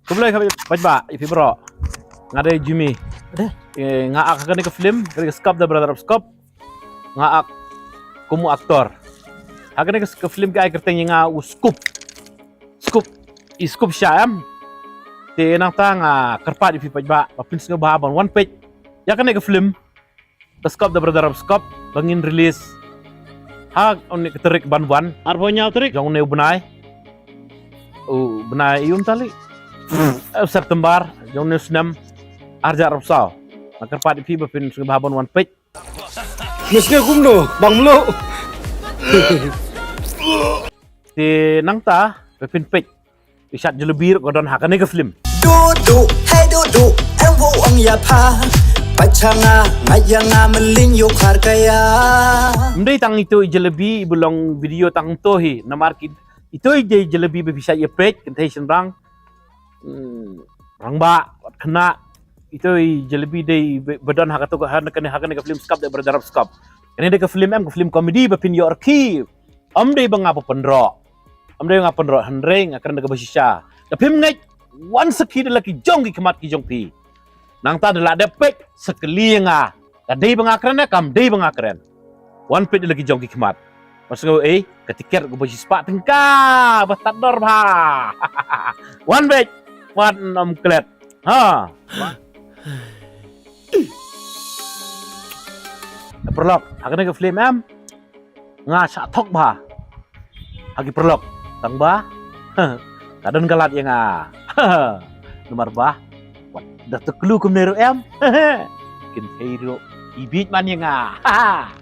Kumulay kami pajba ipibro. Ngade Jimmy. Ngaak ka ni ka film, ka skop the brother of skop. Ngaak kumu aktor. Haga ni ka film ka ay kerteng nga scoop. Scoop syam. Te nang ta nga kerpat ipi pajba, papins nga bahaban one page. Ya ka ni ka film. Ka skop the brother of skop bangin release. Hag on ni keterik ban-ban. Arbonya terik jong ne benai. Benai ium tali. September jong ne senam arja rapsau. Makar padi pi bapin bahaban one page. Mesnya kumno, bang melo. Ti nang ta bapin page. Isat jelebir godon hakane ke film. Du, hey du, em vô ang ya pa. Pachanga ngayanga meling yo kaya. Mdai tang itu jelebi belong video tang tohi na market. Itu je jelebi bisa ye page contation rang. Rang ba kena itu jelebi dei badan hakato hakane ke film skap de berdarab skap. Ini de ke film ke film komedi bapin yo archive. Dei bang apa pendro. Dei ngapa pendro handreng akan de basisya. De film ngai one sekid lagi jong ki kemat ki jong pi. Nang ta adalah ada pek sekali nga. Kadai bangakran na kam dai bangakran. One pek lagi jong ki kemat. Masuk ketiket go basi spa tengka batador ba. One pek one klet. Ha. Perlok, akan ke film em. Nga sa tok ba. Hagi perlok. Tang ba. Kadon galat yang nomor ba. Dah terkelu ke meneru em. Kin hero ibit man yang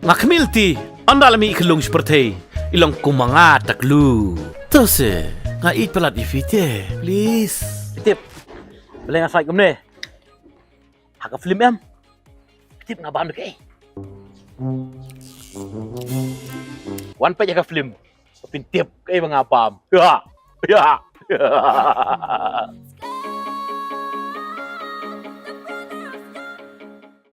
Ngakmilti anda lami ikelung seperti ilang kumanga taklu. Terus ngait pelat ifite. Please. Tip. Boleh ngasai ke mene. Hak film em. Tip ngabam dek One page ka film. Pin tip kay mga pam. Ya.